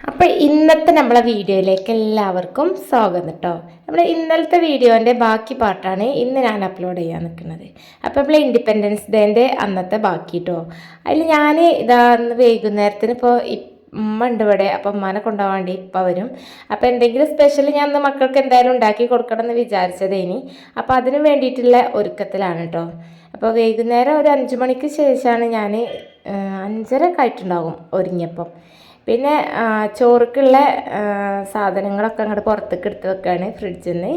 അപ്പോൾ ഇന്നത്തെ നമ്മളെ വീഡിയോയിലേക്ക് എല്ലാവർക്കും സ്വാഗതം കേട്ടോ. നമ്മുടെ ഇന്നലത്തെ വീഡിയോൻ്റെ ബാക്കി പാർട്ടാണ് ഇന്ന് ഞാൻ അപ്ലോഡ് ചെയ്യാൻ നിൽക്കുന്നത്. അപ്പോൾ നമ്മൾ ഇൻഡിപെൻഡൻസ് ഡേൻ്റെ അന്നത്തെ ബാക്കി കേട്ടോ. അതിൽ ഞാൻ ഇന്ന് വൈകുന്നേരത്തിന് ഇപ്പോൾ ഉമ്മ ഉണ്ട് ഇവിടെ. അപ്പോൾ ഉമ്മാനെ കൊണ്ടുപോകാൻ വേണ്ടി ഇപ്പോൾ വരും. അപ്പോൾ എന്തെങ്കിലും സ്പെഷ്യൽ ഞാൻ ഇന്ന് മക്കൾക്ക് എന്തായാലും ഉണ്ടാക്കി കൊടുക്കണം എന്ന് വിചാരിച്ചതേനി. അപ്പോൾ അതിന് വേണ്ടിയിട്ടുള്ള ഒരുക്കത്തിലാണ് കേട്ടോ. അപ്പോൾ വൈകുന്നേരം ഒരു 5 മണിക്ക് ശേഷമാണ് ഞാൻ 5:30 ആയിട്ടുണ്ടാകും ഒരുങ്ങിയപ്പം. പിന്നെ ചോറുക്കുള്ള സാധനങ്ങളൊക്കെ അങ്ങോട്ട് പുറത്തേക്ക് എടുത്ത് വെക്കുകയാണ് ഫ്രിഡ്ജിൽ നിന്ന്.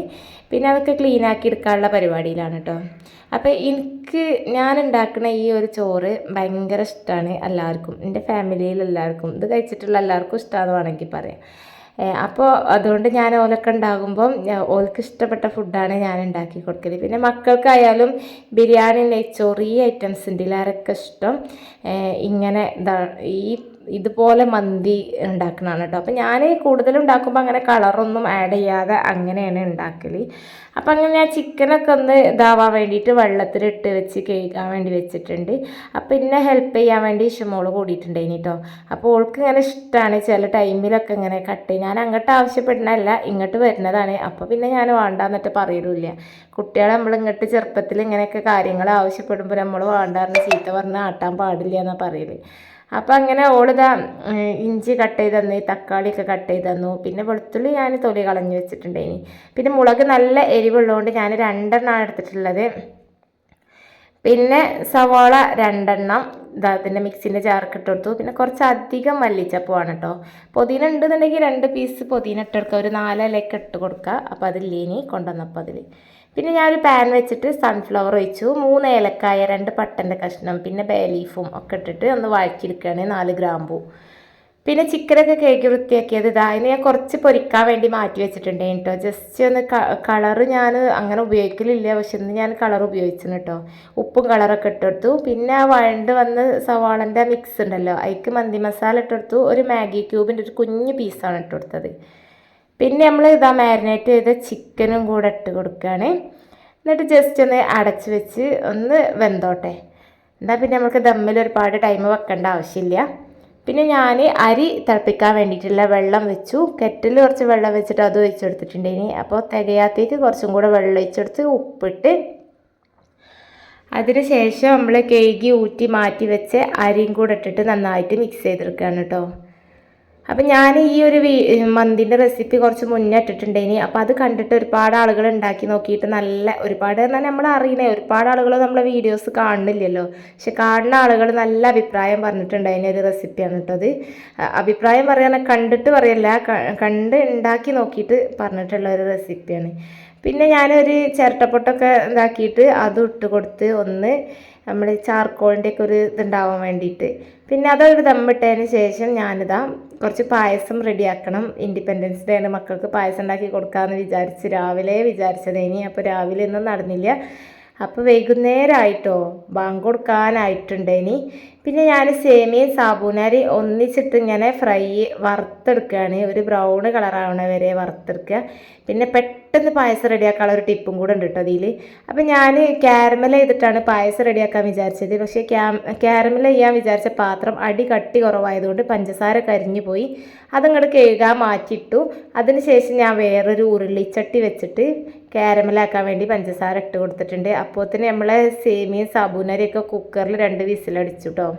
പിന്നെ അതൊക്കെ ക്ലീനാക്കി എടുക്കാനുള്ള പരിപാടിയിലാണ് കേട്ടോ. അപ്പോൾ ഞാൻ ഉണ്ടാക്കുന്ന ഈ ഒരു ചോറ് ഭയങ്കര ഇഷ്ടമാണ് എല്ലാവർക്കും, എൻ്റെ ഫാമിലിയിൽ എല്ലാവർക്കും. ഇത് കഴിച്ചിട്ടുള്ള എല്ലാവർക്കും ഇഷ്ടമാണെന്ന് വേണമെങ്കിൽ പറയാം. അപ്പോൾ അതുകൊണ്ട് ഞാൻ ഓലൊക്കെ ഉണ്ടാകുമ്പം ഓൾക്ക് ഇഷ്ടപ്പെട്ട ഫുഡാണ് ഞാൻ ഉണ്ടാക്കി കൊടുക്കൽ. പിന്നെ മക്കൾക്കായാലും ബിരിയാണി, നെയ്ച്ചോറ്, ഈ ഐറ്റംസ് ഉണ്ട് ഇതിലാരൊക്കെ ഇഷ്ടം. ഇങ്ങനെ ഇതുപോലെ മന്തി ഉണ്ടാക്കണതാണ് കേട്ടോ. അപ്പോൾ ഞാൻ കൂടുതലും ഉണ്ടാക്കുമ്പോൾ അങ്ങനെ കളറൊന്നും ആഡ് ചെയ്യാതെ അങ്ങനെയാണ് ഉണ്ടാക്കൽ. അപ്പം അങ്ങനെ ഞാൻ ചിക്കനൊക്കെ ഒന്ന് ഇതാവാൻ വേണ്ടിയിട്ട് വെള്ളത്തിലിട്ട് വെച്ച് കഴുകാൻ വേണ്ടി വെച്ചിട്ടുണ്ട്. അപ്പം എന്നെ ഹെൽപ്പ് ചെയ്യാൻ വേണ്ടി ഇഷ്ടമോള് കൂടിയിട്ടുണ്ടായിന് കേട്ടോ. അപ്പോൾ ഓൾക്ക് ഇങ്ങനെ ഇഷ്ടമാണ് ചില ടൈമിലൊക്കെ ഇങ്ങനെ കട്ട് ചെയ്യും. ഞാൻ അങ്ങോട്ട് ആവശ്യപ്പെടുന്നതല്ല, ഇങ്ങോട്ട് വരുന്നതാണ്. അപ്പോൾ പിന്നെ ഞാൻ വേണ്ടാന്നിട്ട് പറയലില്ല. കുട്ടികളെ നമ്മൾ ഇങ്ങോട്ട് ചെറുപ്പത്തിൽ ഇങ്ങനെയൊക്കെ കാര്യങ്ങൾ ആവശ്യപ്പെടുമ്പോൾ നമ്മൾ വേണ്ടാറിന് ചീത്ത പറഞ്ഞ് ആട്ടാൻ പാടില്ല എന്നാണ് പറയൽ. അപ്പം അങ്ങനെ ഓളിതാ ഇഞ്ചി കട്ട് ചെയ്ത് തന്നു, തക്കാളിയൊക്കെ കട്ട് ചെയ്ത് തന്നു. പിന്നെ വെളുത്തുള്ളി ഞാൻ തൊലി കളഞ്ഞ് വെച്ചിട്ടുണ്ടായിനി. പിന്നെ മുളക് നല്ല എരിവുള്ളതുകൊണ്ട് ഞാൻ 2 എണ്ണം എടുത്തിട്ടുള്ളത്. പിന്നെ സവാള 2 എണ്ണം ഇതിൻ്റെ മിക്സിൻ്റെ ജാർക്ക് ഇട്ട് കൊടുത്തു. പിന്നെ കുറച്ചധികം മല്ലിച്ചപ്പുമാണ് കേട്ടോ. പുതിന ഉണ്ടെന്നുണ്ടെങ്കിൽ 2 പീസ് പുതിന ഇട്ട് കൊടുക്കുക, ഒരു 4 ഇലയൊക്കെ ഇട്ട് കൊടുക്കുക. അപ്പോൾ അതില്ലേനി കൊണ്ടുവന്നപ്പോൾ അതിൽ. പിന്നെ ഞാനൊരു പാൻ വെച്ചിട്ട് സൺഫ്ലവർ ഒഴിച്ചു, 3 ഏലക്കായ, 2 പട്ടൻ്റെ കഷ്ണം, പിന്നെ ബേ ലീഫും ഒക്കെ ഇട്ടിട്ട് ഒന്ന് വഴറ്റിയെടുക്കുകയാണ്, 4 ഗ്രാമ്പൂ. പിന്നെ ചിക്കനൊക്കെ കേക്ക് വൃത്തിയാക്കിയത് അതിന് ഞാൻ കുറച്ച് പൊരിക്കാൻ വേണ്ടി മാറ്റി വെച്ചിട്ടുണ്ട് കേട്ടോ. ജസ്റ്റ് ഒന്ന് കളറ് ഞാൻ അങ്ങനെ ഉപയോഗിക്കലില്ല, പക്ഷെ ഇന്ന് ഞാൻ കളർ ഉപയോഗിച്ചിരുന്നു കേട്ടോ. ഉപ്പും കളറൊക്കെ ഇട്ടെടുത്തു. പിന്നെ ആ വഴണ്ട് വന്ന് സവാളൻ്റെ മിക്സ് ഉണ്ടല്ലോ, അതിക്ക് മന്തി മസാല ഇട്ടെടുത്തു. ഒരു മാഗി ക്യൂബിൻ്റെ ഒരു കുഞ്ഞ് പീസാണ് ഇട്ട് കൊടുത്തത്. പിന്നെ നമ്മൾ മാരിനേറ്റ് ചെയ്ത ചിക്കനും കൂടെ ഇട്ട് കൊടുക്കുകയാണ്. എന്നിട്ട് ജസ്റ്റ് ഒന്ന് അടച്ച് വെച്ച് ഒന്ന് വെന്തോട്ടെ. എന്നാൽ പിന്നെ നമുക്ക് ദമ്മിൽ ഒരുപാട് ടൈം വെക്കേണ്ട ആവശ്യമില്ല. പിന്നെ ഞാൻ അരി തിളപ്പിക്കാൻ വേണ്ടിയിട്ടുള്ള വെള്ളം വെച്ചു. കെറ്റിൽ കുറച്ച് വെള്ളം വെച്ചിട്ട് അത് ഒഴിച്ചെടുത്തിട്ടുണ്ടേനി. അപ്പോൾ തികയാത്തേക്ക് കുറച്ചും കൂടെ വെള്ളം ഒഴിച്ചെടുത്ത് ഉപ്പിട്ട് അതിന് ശേഷം നമ്മൾ കഴുകി ഊറ്റി മാറ്റി വെച്ച് അരിയും കൂടെ ഇട്ടിട്ട് നന്നായിട്ട് മിക്സ് ചെയ്തെടുക്കുകയാണ് കേട്ടോ. അപ്പം ഞാൻ ഈ ഒരു മന്തിൻ്റെ റെസിപ്പി കുറച്ച് മുന്നേ ഇട്ടിട്ടുണ്ടേനി. അപ്പോൾ അത് കണ്ടിട്ട് ഒരുപാട് ആളുകൾ ഉണ്ടാക്കി നോക്കിയിട്ട് ഒരുപാട് പറഞ്ഞാൽ നമ്മൾ അറിയണേ ഒരുപാട് ആളുകൾ നമ്മളെ വീഡിയോസ് കാണുന്നില്ലല്ലോ, പക്ഷെ കാണുന്ന ആളുകൾ നല്ല അഭിപ്രായം പറഞ്ഞിട്ടുണ്ട്. അതിനൊരു റെസിപ്പിയാണ് കേട്ടോ അത്. അഭിപ്രായം പറയാൻ കണ്ടിട്ട് പറയല്ല, കണ്ട് ഉണ്ടാക്കി നോക്കിയിട്ട് പറഞ്ഞിട്ടുള്ള ഒരു റെസിപ്പിയാണ്. പിന്നെ ഞാനൊരു ചിരട്ടപ്പൊട്ടൊക്കെ ഇതാക്കിയിട്ട് അതും ഇട്ട് കൊടുത്ത് ഒന്ന് നമ്മൾ ചാർക്കോളിൻ്റെ ഒക്കെ ഒരു ഇതുണ്ടാവാൻ വേണ്ടിയിട്ട്. പിന്നെ അതൊരു ദമ്മിട്ടതിന് ശേഷം ഞാനിതാ കുറച്ച് പായസം റെഡിയാക്കണം. ഇൻഡിപെൻഡൻസ് ഡേ ആണ്, മക്കൾക്ക് പായസം ഉണ്ടാക്കി കൊടുക്കാമെന്ന് രാവിലെ വിചാരിച്ചതേനി. അപ്പോൾ രാവിലെ ഒന്നും നടന്നില്ല. അപ്പോൾ വൈകുന്നേരമായിട്ടോ, ബാങ്ക് കൊടുക്കാനായിട്ടുണ്ടേനി. പിന്നെ ഞാൻ സേമിയയും സാബൂനരി ഒന്നിച്ചിട്ട് ഇങ്ങനെ വറുത്തെടുക്കുകയാണ്, ഒരു ബ്രൗൺ കളറാവണ വരെ വറുത്തെടുക്കുക. പിന്നെ പെട്ടെന്ന് പായസം റെഡിയാക്കാനുള്ള ഒരു ടിപ്പും കൂടെ ഉണ്ട് കേട്ടോ അതിൽ. അപ്പം ഞാൻ ക്യാരമൽ ചെയ്തിട്ടാണ് പായസം റെഡിയാക്കാൻ വിചാരിച്ചത്. പക്ഷേ ക്യാരമൽ ചെയ്യാൻ വിചാരിച്ച പാത്രം അടി കട്ടി കുറവായതുകൊണ്ട് പഞ്ചസാര കരിഞ്ഞു പോയി. അതങ്ങോട്ട് കഴുകാൻ മാറ്റിയിട്ടു. അതിന് ശേഷം ഞാൻ വേറൊരു ഉരുളിച്ചട്ടി വെച്ചിട്ട് ക്യാരമലാക്കാൻ വേണ്ടി പഞ്ചസാര ഇട്ട് കൊടുത്തിട്ടുണ്ട്. അപ്പോൾ തന്നെ നമ്മളെ സേമിയയും സാബൂനരിയൊക്കെ കുക്കറിൽ 2 വിസിലടിച്ചു കേട്ടോ.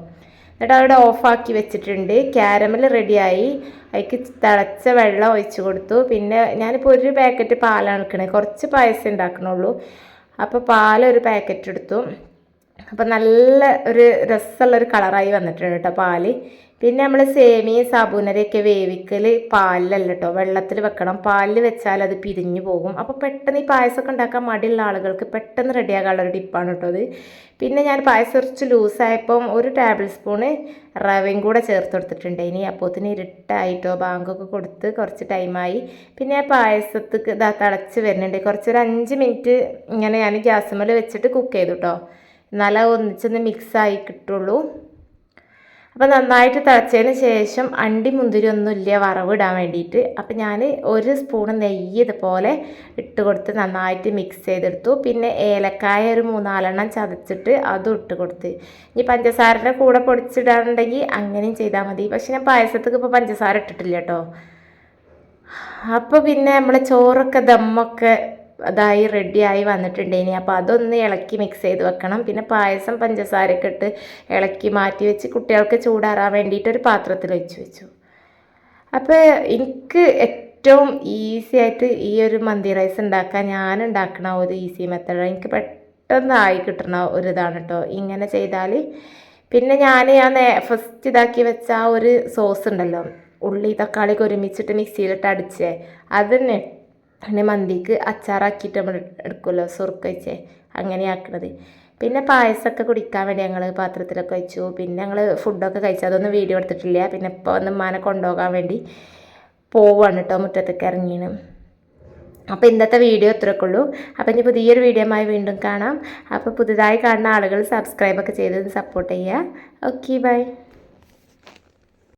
എന്നിട്ട് അവിടെ ഓഫാക്കി വെച്ചിട്ടുണ്ട്. ക്യാരമൽ റെഡിയായി. അതിക്ക് തിളച്ച വെള്ളം ഒഴിച്ച് കൊടുത്തു. പിന്നെ ഞാനിപ്പോൾ ഒരു പാക്കറ്റ് പാലാണ് എടുക്കണേ, കുറച്ച് പായസം ഉണ്ടാക്കണുള്ളൂ. അപ്പോൾ പാലൊരു പാക്കറ്റ് എടുത്തു. അപ്പോൾ നല്ല ഒരു രസമുള്ളൊരു കളറായി വന്നിട്ടുണ്ട് കേട്ടോ പാല്. പിന്നെ നമ്മൾ സേമിയയും സാബൂനരിയൊക്കെ വേവിക്കൽ പാലിലല്ല കേട്ടോ, വെള്ളത്തിൽ വെക്കണം. പാലിൽ വെച്ചാൽ അത് പിരിഞ്ഞു പോകും. അപ്പോൾ പെട്ടെന്ന് ഈ പായസമൊക്കെ ഉണ്ടാക്കാൻ മടിയുള്ള ആളുകൾക്ക് പെട്ടെന്ന് റെഡിയാകാനുള്ളൊരു ടിപ്പാണ് കേട്ടോ അത്. പിന്നെ ഞാൻ പായസം കുറച്ച് ലൂസായപ്പം 1 ടേബിൾ സ്പൂണ് റവയും കൂടെ ചേർത്ത് കൊടുത്തിട്ടുണ്ട്. ഇനി അപ്പോത്തിന് ഇരുട്ടായിട്ടോ, ബാങ്കൊക്കെ കൊടുത്ത് കുറച്ച് ടൈമായി. പിന്നെ പായസത്തേക്ക് തിളച്ച് വരുന്നുണ്ട്. കുറച്ചൊരു 5 മിനിറ്റ് ഇങ്ങനെ ഞാൻ ഗ്യാസുമ്മൽ വെച്ചിട്ട് കുക്ക് ചെയ്തു കേട്ടോ, എന്നാലേ ഒന്നിച്ചൊന്ന് മിക്സായി കിട്ടുള്ളൂ. അപ്പോൾ നന്നായിട്ട് തിളച്ചതിന് ശേഷം അണ്ടി മുന്തിരി ഒന്നുമില്ല വറവിടാൻ വേണ്ടിയിട്ട്. അപ്പോൾ ഞാൻ 1 സ്പൂൺ നെയ്യ് ഇതുപോലെ ഇട്ട് കൊടുത്ത് നന്നായിട്ട് മിക്സ് ചെയ്തെടുത്തു. പിന്നെ ഏലക്കായ ഒരു 3-4 ചതച്ചിട്ട് അതും ഇട്ട് കൊടുത്ത്. ഇനി പഞ്ചസാരയുടെ കൂടെ പൊടിച്ചിടാനുണ്ടെങ്കിൽ അങ്ങനെയും ചെയ്താൽ മതി. പക്ഷെ ഞാൻ പായസത്തേക്ക് ഇപ്പോൾ പഞ്ചസാര ഇട്ടിട്ടില്ല കേട്ടോ. അപ്പോൾ പിന്നെ നമ്മളെ ചോറൊക്കെ ദമ്മൊക്കെ അതായി റെഡിയായി വന്നിട്ടുണ്ടേനി. അപ്പോൾ അതൊന്ന് ഇളക്കി മിക്സ് ചെയ്ത് വെക്കണം. പിന്നെ പായസം പഞ്ചസാരയൊക്കെ ഇട്ട് ഇളക്കി മാറ്റി വെച്ച് കുട്ടികൾക്ക് ചൂടാറാൻ വേണ്ടിയിട്ട് ഒരു പാത്രത്തിൽ വെച്ചു. അപ്പോൾ എനിക്ക് ഏറ്റവും ഈസി ആയിട്ട് ഈ ഒരു മന്തി റൈസ് ഉണ്ടാക്കാൻ ഞാൻ ഉണ്ടാക്കണ ഒരു ഈസി മെത്തേഡ്, എനിക്ക് പെട്ടെന്നായി കിട്ടണ ഒരു ഇതാണ് കേട്ടോ ഇങ്ങനെ ചെയ്താൽ. പിന്നെ ഞാൻ ഫസ്റ്റ് ഇതാക്കി വെച്ച ആ ഒരു സോസ് ഉണ്ടല്ലോ, ഉള്ളി തക്കാളിയൊക്കെ ഒരുമിച്ചിട്ട് മിക്സിയിലിട്ട് അടിച്ചേ, അതിന് പിന്നെ മന്തിക്ക് അച്ചാറാക്കിയിട്ട് നമ്മൾ എടുക്കുമല്ലോ സുർക്ക വെച്ചേ, അങ്ങനെയാക്കണത്. പിന്നെ പായസമൊക്കെ കുടിക്കാൻ വേണ്ടി ഞങ്ങൾ പാത്രത്തിലൊക്കെ വെച്ചു. പിന്നെ ഞങ്ങൾ ഫുഡൊക്കെ കഴിച്ചു, അതൊന്നും വീഡിയോ എടുത്തിട്ടില്ല. പിന്നെ ഇപ്പോൾ വന്ന് ഉമ്മാനെ കൊണ്ടുപോകാൻ വേണ്ടി പോവാണ് കേട്ടോ, മുറ്റത്തേക്ക് ഇറങ്ങിയാണ്. അപ്പോൾ ഇന്നത്തെ വീഡിയോ ഇത്രയൊക്കെ ഉള്ളൂ. അപ്പോൾ ഇനി പുതിയൊരു വീഡിയോയുമായി വീണ്ടും കാണാം. അപ്പോൾ പുതുതായി കാണുന്ന ആളുകൾ സബ്സ്ക്രൈബൊക്കെ ചെയ്ത് സപ്പോർട്ട് ചെയ്യുക. Okay, by.